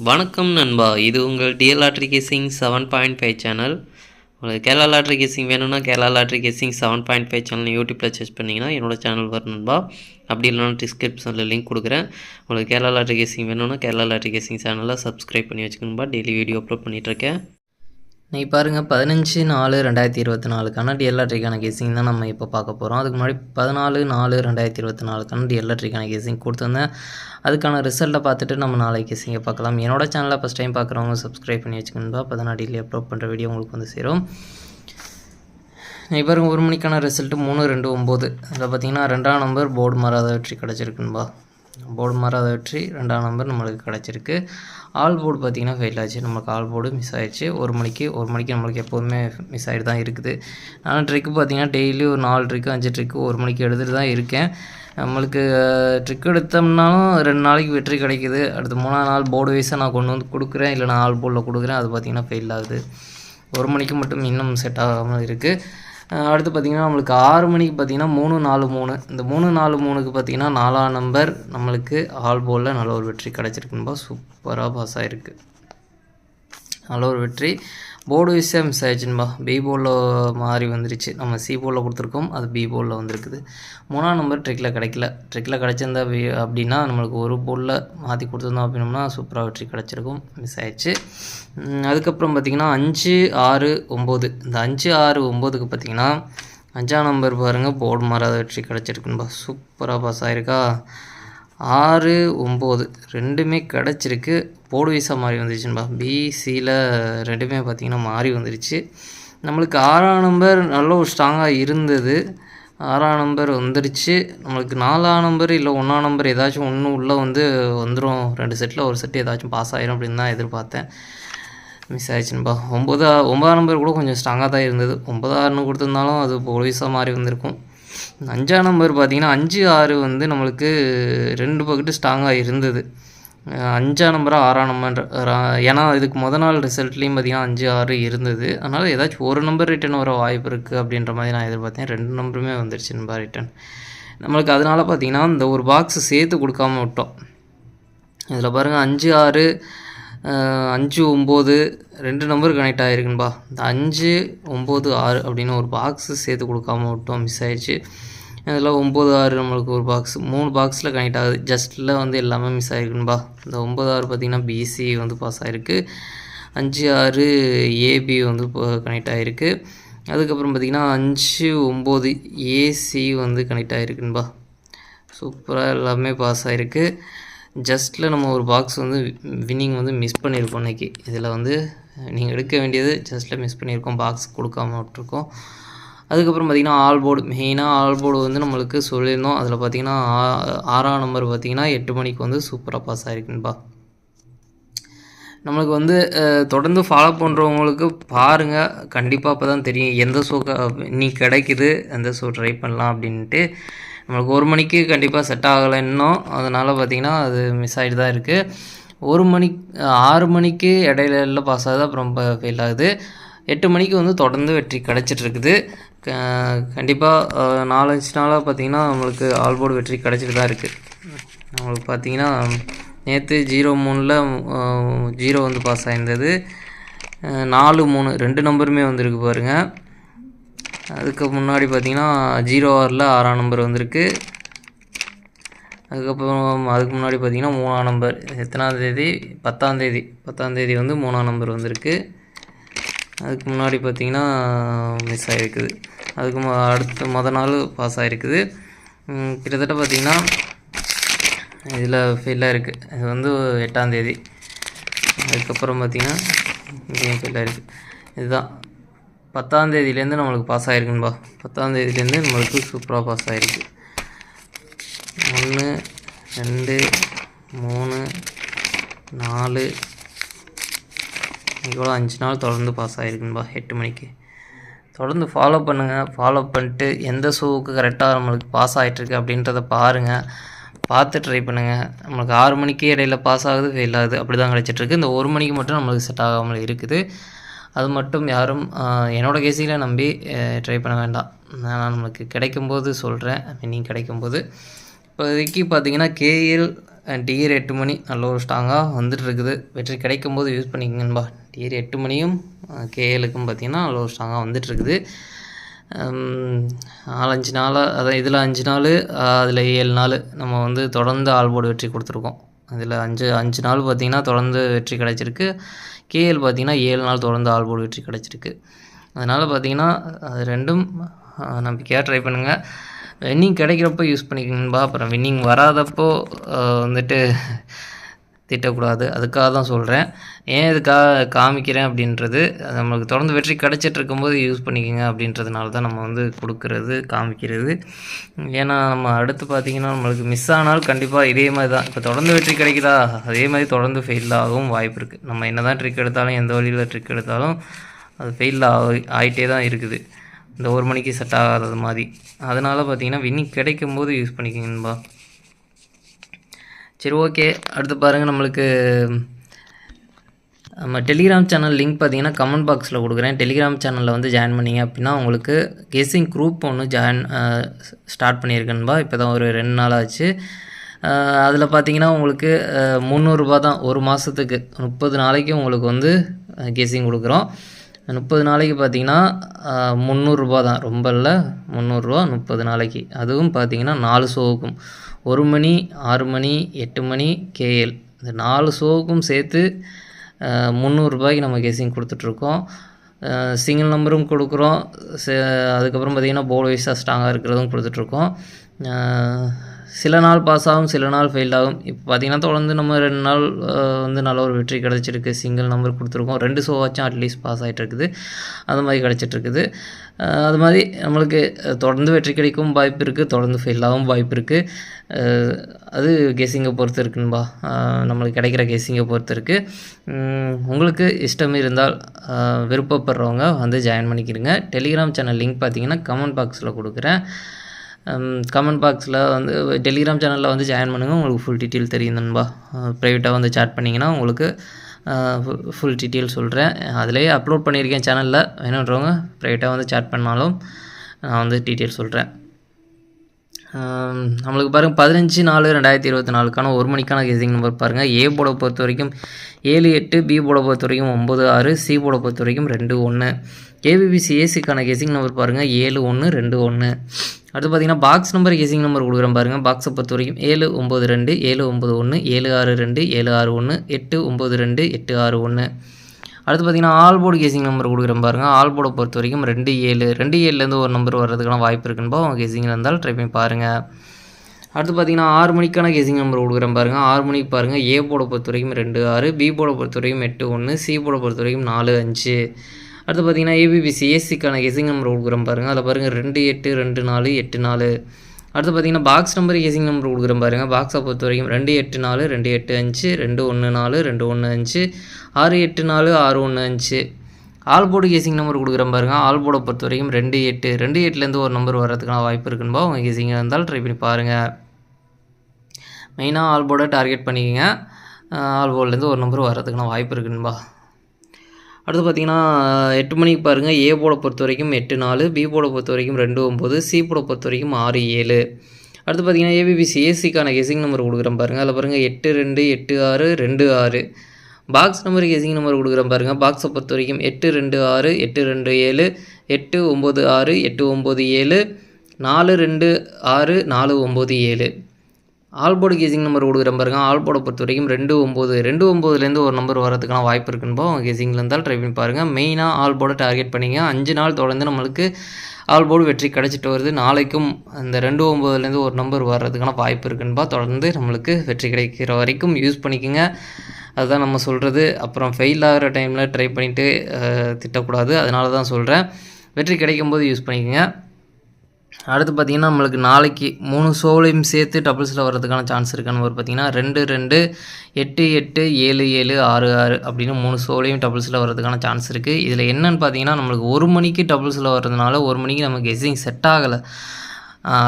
வணக்கம் நண்பா, இது உங்கள் டிஎல் லாட்ரி கேசிங் 7.5 சேனல். உங்களுக்கு கேரளா லாட்ரி கேசிங் வேணும்னா கேரளா லாட்ரி கேசிங் 7.5 சேனல் யூடியூப்பில் சர்ச் பண்ணிங்கன்னா என்னோடய சேனல் வரும் நண்பா. அப்படி இல்லைனா டிஸ்கிரிப்ஷனில் லிங்க் கொடுக்குறேன். உங்களுக்கு கேரளா லாட்ரி கேசிங் வேணும்னா கேரளா லாட்ரி கேசிங் சேனலை சப்ஸ்கிரைப் பண்ணி வச்சுக்கணும்பா. டெய்லி வீடியோ அப்லோட் பண்ணிகிட்ருக்கேன். நீங்கள் பாருங்கள், 15/4/2024 டிஎல் லாட்ரிக்கான கேசிங் தான் நம்ம இப்போ பார்க்க போகிறோம். அதுக்கு முன்னாடி 14/4/2024 டிஎல் லாட்ரிக்கான கேசிங் கொடுத்துருந்தேன். அதுக்கான ரிசல்ட்டை பார்த்துட்டு நம்ம நாளைக்கு கேசிங்கை பார்க்கலாம். என்னோட சேனலை ஃபஸ்ட் டைம் பார்க்குறவங்க சப்ஸ்கிரைப் பண்ணி வச்சுக்கணும்பா. அப்போ தான் நான் டெய்லி அப்லோட் பண்ணுற வீடியோ உங்களுக்கு வந்து சேரும். இப்போ ஒரு மணிக்கான ரிசல்ட்டு 3/2/9. அதில் பார்த்தீங்கன்னா 2ஆம் நம்பர் போர்டு மாறாத வெற்றி கிடச்சிருக்குன்பா. போர்டு மாறாத வெற்றி 2ஆம் நம்பர் நம்மளுக்கு கிடச்சிருக்கு. ஆல் போர்டு பார்த்திங்கன்னா ஃபெயில் ஆச்சு. நமக்கு ஆல் போர்டு மிஸ் ஆகிடுச்சு. ஒரு மணிக்கு நம்மளுக்கு எப்போதுமே மிஸ் ஆகிட்டு தான் இருக்குது. நான் ட்ரிக்கு பார்த்திங்கன்னா டெய்லி ஒரு 4 ட்ரிக்கு 5 ட்ரிக்கு ஒரு மணிக்கு எடுத்துகிட்டு தான் இருக்கேன். நம்மளுக்கு ட்ரிக் எடுத்தோம்னாலும் 2 நாளைக்கு வெற்றி கிடைக்கிது. அடுத்து 3ஆம் நாள் போர்டு வைஸாக நான் கொண்டு வந்து கொடுக்குறேன், இல்லை நான் ஆல் போர்டில் கொடுக்குறேன். அது பார்த்திங்கன்னா ஃபெயில் ஆகுது. ஒரு மணிக்கு மட்டும் இன்னும் செட் ஆகாமல் இருக்குது. அடுத்து பார்த்திங்கன்னா நம்மளுக்கு 6 மணிக்கு பார்த்திங்கன்னா 3-4-3. இந்த 3-4-3க்கு பார்த்திங்கன்னா 4ஆம் நம்பர் நம்மளுக்கு ஆல் போர்டில் நல்ல ஒரு வெற்றி கிடச்சிருக்குன்பா. சூப்பராக பாஸ் ஆகிருக்கு. நல்ல ஒரு வெற்றி. போர்டு வைஸாக மிஸ் ஆகிடுச்சுன்பா. பி போர்டில் மாறி வந்துருச்சு. நம்ம சி போர்டில் கொடுத்துருக்கோம், அது பி போர்டில் வந்திருக்குது. 3ஆம் நம்பர் ட்ரிக்கில் கிடைக்கல. ட்ரிக்கில் கிடச்சிருந்தா அப்படின்னா நம்மளுக்கு ஒரு போர்டில் மாற்றி கொடுத்துருந்தோம் அப்படின்னோம்னா சூப்பராக வெற்றி கிடச்சிருக்கும். மிஸ் ஆகிடுச்சு. அதுக்கப்புறம் பார்த்திங்கன்னா 5-6-9. இந்த 5-6-9க்கு பார்த்திங்கன்னா 5ஆம் நம்பர் பாருங்கள், போர்டு மாறாத வெற்றி கிடச்சிருக்குன்பா. சூப்பராக பாஸ் ஆகிருக்கா. 6-9 ரெண்டுமே கிடச்சிருக்கு. போர்டு வைஸாக மாறி வந்துருச்சுன்பா. பிசியில் ரெண்டுமே பார்த்திங்கன்னா மாறி வந்துருச்சு. நம்மளுக்கு 6ஆம் நம்பர் நல்ல ஒரு ஸ்ட்ராங்காக இருந்தது. 6ஆம் நம்பர் வந்துருச்சு. நம்மளுக்கு 4ஆம் நம்பர் இல்லை 1ஆம் நம்பர் ஏதாச்சும் ஒன்று உள்ளே வந்துடும். 2 செட்டில் ஒரு செட்டு ஏதாச்சும் பாஸ் ஆகிரும் அப்படின்னு தான் எதிர்பார்த்தேன். மிஸ் ஆகிடுச்சுன்பா. 9ஆம் நம்பர் கூட கொஞ்சம் ஸ்ட்ராங்காக தான் இருந்தது. 9-6ன்னு கொடுத்துருந்தாலும் அது போர்டு வைஸாக மாறி வந்திருக்கும். 5ஆம் நம்பர் பார்த்திங்கன்னா 5-6 நம்மளுக்கு 2 பக்கெட்டு ஸ்ட்ராங்காக இருந்தது. 5ஆம் நம்பராக 6ஆம் நம்பர், ஏன்னா இதுக்கு நாள் ரிசல்ட்லேயும் பார்த்திங்கன்னா 5-6 இருந்தது. அதனால் ஏதாச்சும் ஒரு நம்பர் ரிட்டன் வர வாய்ப்பு இருக்குது அப்படின்ற மாதிரி நான் எதிர்பார்த்தேன். 2 நம்பருமே வந்துருச்சுன்பா ரிட்டன். நம்மளுக்கு அதனால் பார்த்திங்கன்னா இந்த ஒரு பாக்ஸு சேர்த்து கொடுக்காம விட்டோம். இதில் பாருங்கள் 5-6 5-9 2 நம்பர் கனெக்ட் ஆகிருக்குன்பா. இந்த 5-9-6 அப்படின்னு ஒரு பாக்ஸு சேர்த்து கொடுக்காம விட்டோம், மிஸ் ஆகிடுச்சு. இதில் 9-6 நம்மளுக்கு ஒரு பாக்ஸ் 3 பாக்ஸில் கனெக்ட் ஆகுது. ஜஸ்ட்டில் எல்லாமே மிஸ் ஆகிருக்குன்பா. இந்த 9-6 பார்த்திங்கன்னா பிசி பாஸ் ஆகிருக்கு. 5-6 ஏபி கனெக்ட் ஆகிருக்கு. அதுக்கப்புறம் பார்த்திங்கன்னா 5-9 ஏசி கனெக்ட் ஆகிருக்குன்பா. சூப்பராக எல்லாமே பாஸ் ஆகிருக்கு. ஜஸ்ட்டில் நம்ம ஒரு பாக்ஸ் வின்னிங் மிஸ் பண்ணியிருக்கோம் இன்றைக்கி. இதில் நீங்கள் எடுக்க வேண்டியது ஜஸ்ட்டில் மிஸ் பண்ணியிருக்கோம், பாக்ஸ் கொடுக்காம விட்ருக்கோம். அதுக்கப்புறம் பார்த்திங்கன்னா ஆல் போர்டு, மெயினாக ஆல் போர்டு நம்மளுக்கு சொல்லியிருந்தோம். அதில் பார்த்திங்கன்னா 6ஆம் நம்பர் பார்த்திங்கன்னா 8 மணிக்கு சூப்பராக பாஸ் ஆகிருக்குன்பா. நம்மளுக்கு தொடர்ந்து ஃபாலோ பண்ணுறவங்களுக்கு பாருங்கள், கண்டிப்பாக அப்போ தான் தெரியும் எந்த ஷோ நீ கிடைக்குது, எந்த ஷோ ட்ரை பண்ணலாம் அப்படின்ட்டு. நம்மளுக்கு 1 மணிக்கு கண்டிப்பாக செட் ஆகலை இன்னும். அதனால் பார்த்திங்கன்னா அது மிஸ் ஆகிட்டு தான் இருக்குது. 6 மணிக்கு இடையில பாஸ் ஆகுது, அப்புறம் ஃபெயில் ஆகுது. 8 மணிக்கு தொடர்ந்து வெற்றி கிடச்சிட்ருக்குது. கண்டிப்பாக 4-5 நாளாக பார்த்திங்கன்னா நம்மளுக்கு ஆல் போர்டு வெற்றி கிடச்சிட்டு தான் இருக்குது. நம்மளுக்கு பார்த்திங்கன்னா நேற்று 0-3ல் 0 பாஸ் ஆகிருந்தது. 4-3 2 நம்பருமே வந்திருக்கு பாருங்கள். அதுக்கு முன்னாடி பார்த்திங்கன்னா 0-6ல் 6ஆம் நம்பர் வந்திருக்கு. அதுக்கப்புறம் அதுக்கு முன்னாடி பார்த்திங்கன்னா 3ஆம் நம்பர் எத்தனாம் தேதி 10ஆம் தேதி 3ஆம் நம்பர் வந்திருக்கு. அதுக்கு முன்னாடி பார்த்திங்கன்னா மிஸ் ஆகிருக்குது. அதுக்கு அடுத்த நாள் பாஸ் ஆகிருக்குது. கிட்டத்தட்ட பார்த்திங்கன்னா இதில் ஃபெயிலாக இருக்குது. இது 8ஆம் தேதி. அதுக்கப்புறம் பார்த்திங்கன்னா இங்கேயும் ஃபெயிலாக இருக்குது. இதுதான் 10ஆம் தேதியிலேருந்து நம்மளுக்கு பாஸ் ஆகிருக்குன்பா. 10ஆம் தேதியிலேருந்து நம்மளுக்கு சூப்பராக பாஸ் ஆகிருக்கு. 1 2 3 4 இவ்வளோ 5 நாள் தொடர்ந்து பாஸ் ஆகிருக்குன்பா. 8 மணிக்கு தொடர்ந்து ஃபாலோ பண்ணுங்கள். ஃபாலோ பண்ணிட்டு எந்த ஷோவுக்கு கரெக்டாக நம்மளுக்கு பாஸ் ஆகிட்டுருக்கு அப்படின்றத பாருங்கள். பார்த்து ட்ரை பண்ணுங்கள். நம்மளுக்கு 6 மணிக்கு இடையில பாஸ் ஆகுது, ஃபெயில் ஆகுது, அப்படி தான் கிடச்சிட்ருக்கு. இந்த 1 மணிக்கு மட்டும் நம்மளுக்கு செட் ஆகாமல் இருக்குது. அது மட்டும் யாரும் என்னோடய கேசிங்கில் நம்பி ட்ரை பண்ண வேண்டாம். நான் நம்மளுக்கு கிடைக்கும்போது சொல்கிறேன், வின்னிங் கிடைக்கும்போது. இப்போதைக்கு பார்த்திங்கன்னா கேஎல் டிஆர் 8 மணி நல்ல ஒரு ஸ்ட்ராங்காக வந்துட்டுருக்குது. வெற்றி கிடைக்கும்போது யூஸ் பண்ணிக்கங்கன்பா. டிஆர் 8 மணியும் கேஎலுக்கும் பார்த்திங்கன்னா நல்ல ஒரு ஸ்ட்ராங்காக வந்துட்டுருக்குது. 4-5 நாளாக அதான் இதில் 5 நாள் அதில் 7 நாள் நம்ம வந்து தொடர்ந்து ஆல்போர்டு வெற்றி கொடுத்துருக்கோம். இதில் 5 நாள் பார்த்திங்கன்னா தொடர்ந்து வெற்றி கிடச்சிருக்கு. கேஎல் பார்த்திங்கன்னா 7 நாள் தொடர்ந்து ஆல்போர்டு வெற்றி கிடச்சிருக்கு. அதனால் பார்த்திங்கன்னா அது ரெண்டும் நம்பிக்கையாக ட்ரை பண்ணுங்கள். வின்னிங் கிடைக்கிறப்போ யூஸ் பண்ணிக்கணும்பா. அப்புறம் வின்னிங் வராதப்போ வந்துட்டு திட்டக்கூடாது. அதுக்காக தான் சொல்கிறேன். ஏன் இதுக்காக காமிக்கிறேன் அப்படின்றது, நம்மளுக்கு தொடர்ந்து வெற்றி கிடச்சிட்டு இருக்கும்போது யூஸ் பண்ணிக்கோங்க அப்படின்றதுனால தான் நம்ம வந்து கொடுக்குறது காமிக்கிறது. ஏன்னா நம்ம அடுத்து பார்த்திங்கன்னா நம்மளுக்கு மிஸ் ஆனால் கண்டிப்பாக இதே மாதிரி தான். இப்போ தொடர்ந்து வெற்றி கிடைக்குதா, அதே மாதிரி தொடர்ந்து ஃபெயில் ஆகவும் வாய்ப்பு இருக்குது. நம்ம என்ன தான் ட்ரிக் எடுத்தாலும், எந்த வழியில் ட்ரிக் எடுத்தாலும் அது ஃபெயில் ஆகிட்டே தான் இருக்குது. இந்த 1 மணிக்கு செட் ஆகாதது மாதிரி. அதனால் பார்த்திங்கன்னா வின்னிங் கிடைக்கும்போது யூஸ் பண்ணிக்கோங்கன்பா. சரி, ஓகே. அடுத்து பாருங்கள், நம்மளுக்கு நம்ம டெலிகிராம் சேனல் லிங்க் பார்த்திங்கன்னா கமெண்ட் பாக்ஸில் கொடுக்குறேன். டெலிகிராம் சேனலில் வந்து ஜாயின் பண்ணிங்க அப்படின்னா உங்களுக்கு கெஸ்ஸிங் குரூப் ஒன்று ஸ்டார்ட் பண்ணியிருக்கேன்பா. இப்போ தான் ஒரு 2 நாள் ஆச்சு. அதில் பார்த்திங்கன்னா உங்களுக்கு 300 ரூபா தான் ஒரு மாதத்துக்கு. 30 நாளைக்கு உங்களுக்கு வந்து கெஸ்ஸிங் கொடுக்குறோம். 30 நாளைக்கு பார்த்திங்கன்னா 300 ரூபா தான், ரொம்ப இல்லை, 300 ரூபா 30 நாளைக்கு. அதுவும் பார்த்திங்கன்னா 4 ஷோவுக்கும் 1 மணி, 6 மணி, 8 மணி, கேஎல் இந்த 4 ஷோவுக்கும் சேர்த்து 300 ரூபாய்க்கு நம்ம கெஸ்ஸிங் கொடுத்துட்ருக்கோம். சிங்கிள் நம்பரும் கொடுக்குறோம். அதுக்கப்புறம் பார்த்திங்கன்னா போர்டு வைஸாக ஸ்ட்ராங்காக இருக்கிறதும் கொடுத்துட்ருக்கோம். சில நாள் பாஸ் ஆகும், சில நாள் ஃபெயில் ஆகும். இப்போ பார்த்திங்கன்னா தொடர்ந்து நம்ம 2 நாள் வந்து நல்ல ஒரு வெற்றி கிடச்சிருக்கு. சிங்கிள் நம்பர் கொடுத்துருக்கோம். 2 ஷோவாச்சும் அட்லீஸ்ட் பாஸ் ஆகிட்டுருக்குது. அது மாதிரி கிடச்சிட்ருக்குது. அது மாதிரி நம்மளுக்கு தொடர்ந்து வெற்றி கிடைக்கும் வாய்ப்பு இருக்குது, தொடர்ந்து ஃபெயில் ஆகும் வாய்ப்பு இருக்குது. அது கெஸ்ஸிங்கை பொறுத்து இருக்குன்பா. நம்மளுக்கு கிடைக்கிற கெஸ்ஸிங்கை பொறுத்து இருக்குது. உங்களுக்கு இஷ்டம் இருந்தால் விருப்பப்படுறவங்க வந்து ஜாயின் பண்ணிக்கிறங்க. டெலிகிராம் சேனல் லிங்க் பார்த்திங்கன்னா கமெண்ட் பாக்ஸில் கொடுக்குறேன். கமெண்ட் பாக்ஸில் வந்து டெலிகிராம் சேனலில் வந்து ஜாயின் பண்ணுங்கள். உங்களுக்கு ஃபுல் டீட்டெயில் தெரியும் நண்பா. ப்ரைவேட்டாக வந்து சாட் பண்ணிங்கன்னா உங்களுக்கு ஃபுல் டீட்டெயில் சொல்கிறேன். அதிலேயே அப்லோட் பண்ணியிருக்கேன் சேனலில். வேணுன்றவங்க ப்ரைவேட்டாக வந்து சாட் பண்ணாலும் நான் வந்து டீட்டெயில் சொல்கிறேன். நம்மளுக்கு பாருங்கள் 15/4/2024 1 மணிக்கான கெஸ்ஸிங் நம்பர் பாருங்கள். ஏ போர்டை பொறுத்த வரைக்கும் 7-8, பி போர்டை பொறுத்த வரைக்கும் 9-6, சி போர்டை பொறுத்த வரைக்கும் 2-1. ஏபிபிசி ஏசிக்கான கெஸ்ஸிங் நம்பர் பாருங்கள் 7-1-2-1. அடுத்து பார்த்திங்கன்னா பாக்ஸ் நம்பர் கெஸ்ஸிங் நம்பர் கொடுக்குறேன் பாருங்கள். பாக்ஸை பொறுத்த வரைக்கும் 7-9-2, 7-9-1, 7-6-2, 7-6-1, 8-9-2, 8-6-1. அடுத்து பார்த்திங்கன்னா ஆல் போர்டு கெஸ்ஸிங் நம்பர் கொடுக்குறேன் பாருங்கள். ஆல் போர்டை பொறுத்த வரைக்கும் 2-7, 2-7லேருந்து ஒரு நம்பர் வர்றதுக்கான வாய்ப்பு இருக்குன்பா. அவங்க கெஸ்ஸிங்கில் இருந்தாலும் ட்ரை பண்ணி பாருங்கள். அடுத்து பார்த்திங்கன்னா 6 மணிக்கான கெஸ்ஸிங் நம்பர் கொடுக்குறேன் பாருங்கள். 6 மணிக்கு பாருங்கள். ஏ போர்டை பொறுத்த வரைக்கும் 2-6, பி போர்டை பொறுத்த வரைக்கும் 8-1, சி போர்டை பொறுத்த வரைக்கும் 4-5. அடுத்து பார்த்திங்கன்னா ஏபிபிசி ஏசிக்கான கெஸ்ஸிங் நம்பர் கொடுக்குறேன் பாருங்கள். அதில் பாருங்கள் 2-8, 2-4, 8-4. அடுத்து பார்த்திங்கன்னா பாக்ஸ் நம்பர் கெஸ்ஸிங் நம்பர் கொடுக்குறேன் பாருங்கள். பாக்ஸை பொறுத்த வரைக்கும் 2-8-4, 2-8-5, 2-1-4, 2-1-5, 6-8-4, 6-1-5. ஆல் போர்டு கெஸ்ஸிங் நம்பர் கொடுக்குறேன் பாருங்கள். ஆல் போர்டை பொறுத்த வரைக்கும் 2-8, 2-8லேருந்து ஒரு நம்பர் வர்றதுக்கான வாய்ப்பு இருக்குன்பா. அவங்க கெஸ்ஸிங்காக இருந்தாலும் ட்ரை பண்ணி பாருங்கள். மெயினாக ஆல் போர்டை டார்கெட் பண்ணிக்கோங்க. ஆல் போர்ட்லேருந்து ஒரு நம்பர் வர்றதுக்கான வாய்ப்பு இருக்குன்பா. அடுத்து பார்த்திங்கன்னா 8 மணிக்கு பாருங்கள். ஏ போர்டை பொறுத்த வரைக்கும் 8-4, பி போர்டை பொறுத்த வரைக்கும் 2-9, சி போர்டை பொறுத்த வரைக்கும் 6-7. அடுத்து பார்த்திங்கன்னா ஏபிபிசி ஏசிக்கான கெஸ்ஸிங் நம்பர் கொடுக்குறேன் பாருங்கள். அதில் பாருங்கள் 8-2, 8-6, 2-6. பாக்ஸ் நம்பர் கெஸ்ஸிங் நம்பர் கொடுக்குறேன் பாருங்கள். பாக்ஸை பொறுத்த வரைக்கும் 8-2-6, 8-2-7, 8-9-6, 8-9-7, 4-2-6, 4-9-7. ஆல் போர்டு கெஸ்ஸிங் நம்பர் கொடுக்குறேன் பாருங்கள். ஆல் போர்டை பொறுத்த வரைக்கும் 2-9, 2-9லேருந்து ஒரு நம்பர் வரதுக்கான வாய்ப்பு இருக்குன்பா. அவங்க கெஸ்ஸிங்கில் இருந்தாலும் ட்ரை பண்ணி பாருங்கள். மெயினாக ஆல் போர்டை டார்கெட் பண்ணிங்க. 5 நாள் தொடர்ந்து நம்மளுக்கு ஆல் போர்டு வெற்றி கிடச்சிட்டு வருது. நாளைக்கும் அந்த 2-9லேருந்து ஒரு நம்பர் வர்றதுக்கான வாய்ப்பு இருக்குன்பா. தொடர்ந்து நம்மளுக்கு வெற்றி கிடைக்கிற வரைக்கும் யூஸ் பண்ணிக்கோங்க. அதுதான் நம்ம சொல்கிறது. அப்புறம் ஃபெயில் ஆகிற டைமில் ட்ரை பண்ணிவிட்டு திட்டக்கூடாது. அதனால தான் சொல்கிறேன். வெற்றி கிடைக்கும்போது யூஸ் பண்ணிக்கோங்க. அடுத்து பார்த்திங்கன்னா நம்மளுக்கு நாளைக்கு 3 ஷோலையும் சேர்த்து டபுள்ஸில் வர்றதுக்கான சான்ஸ் இருக்கான்னு பார்த்திங்கன்னா 2-2, 8-8, 7-7, 6-6 அப்படின்னு 3 ஷோலையும் டபுள்ஸில் வர்றதுக்கான சான்ஸ் இருக்குது. இதில் என்னென்னு பார்த்தீங்கன்னா நம்மளுக்கு 1 மணிக்கு டபுள்ஸில் வர்றதுனால 1 மணிக்கு நமக்கு கெஸ்ஸிங் செட் ஆகலை.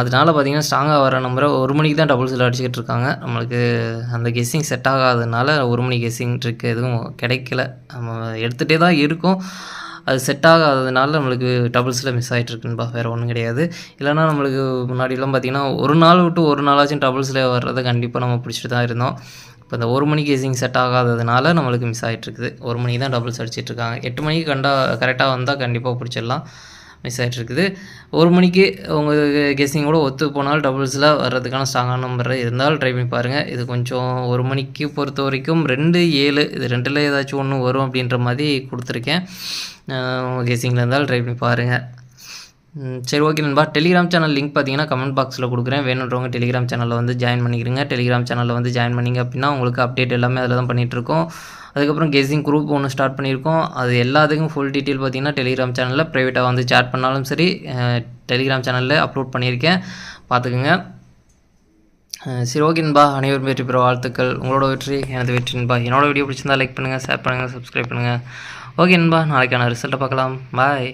அதனால் பார்த்திங்கன்னா ஸ்ட்ராங்காக வர நம்பரை 1 மணிக்கு தான் டபுள்ஸில் அடிச்சுக்கிட்டு இருக்காங்க. நம்மளுக்கு அந்த கெஸ்ஸிங் செட் ஆகாததுனால 1 மணி கெஸ்ஸிங் ட்ரிக் எதுவும் கிடைக்கல. நம்ம எடுத்துகிட்டே தான் இருக்கும். அது செட் ஆகாததுனால நம்மளுக்கு டபுள்ஸில் மிஸ் ஆகிட்டுருக்குன்பா, வேறு ஒன்றும் கிடையாது. இல்லைனா நம்மளுக்கு முன்னாடிலாம் பார்த்திங்கன்னா ஒரு நாள் விட்டு ஒரு நாளாச்சும் டபுள்ஸில் வர்றதை கண்டிப்பாக நம்ம பிடிச்சிட்டு தான் இருந்தோம். இப்போ இந்த 1 மணி கேசிங் செட் ஆகாததுனால நம்மளுக்கு மிஸ் ஆகிட்டுருக்குது. 1 மணிக்கு தான் டபுள்ஸ் அடிச்சிட்ருக்காங்க. 8 மணிக்கு கரெக்டாக வந்தால் கண்டிப்பாக பிடிச்சிடலாம். மிஸ் ஆகிட்டுருக்குது. 1 மணிக்கு உங்கள் கெஸ்ஸிங்கோட ஒத்து போனால் டபுள்ஸில் வர்றதுக்கான ஸ்ட்ராங்கான நம்பர் இருந்தால் ட்ரை பண்ணி பாருங்கள். இது கொஞ்சம் 1 மணிக்கு பொறுத்த வரைக்கும் 2, 7 இது 2ல் ஏதாச்சும் ஒன்று வரும் அப்படின்ற மாதிரி கொடுத்துருக்கேன். உங்கள் கெஸ்ஸிங்கில் இருந்தால் ட்ரை பண்ணி பாருங்கள். சரி, ஓகே நண்பா. டெலிகிராம் சேனல் லிங்க் பார்த்தீங்கன்னா கமெண்ட் பாக்ஸில் கொடுக்குறேன். வேணுன்றவங்க டெலிகிராம் சேனலில் வந்து ஜாயின் பண்ணிக்கிறீங்க. டெலிகிராம் சேனலில் வந்து ஜாயின் பண்ணிங்க அப்படின்னா உங்களுக்கு அப்டேட் எல்லாமே அதில் தான் பண்ணிகிட்ருக்கோம். அதுக்கப்புறம் கெஸ்ஸிங் குரூப் ஒன்று ஸ்டார்ட் பண்ணியிருக்கோம். அது எல்லாத்துக்கும் ஃபுல் டீட்டெயில் பார்த்தீங்கன்னா டெலிகிராம் சேனலில் ப்ரைவேட்டாக வந்து சேட் பண்ணாலும் சரி, டெலிகிராம் சேனலில் அப்லோட் பண்ணியிருக்கேன், பார்த்துக்குங்க. சரி, ஓகே நண்பா. அனைவரும் வெற்றி பெற வாழ்த்துக்கள். உங்களோட வெற்றி எனது வெற்றி நண்பா. என்னோட வீடியோ பிடிச்சிருந்தா லைக் பண்ணுங்கள், ஷேர் பண்ணுங்கள், சப்ஸ்கிரைப் பண்ணுங்கள். ஓகே நண்பா, நாளைக்கான ரிசல்ட்டை பார்க்கலாம். பாய்.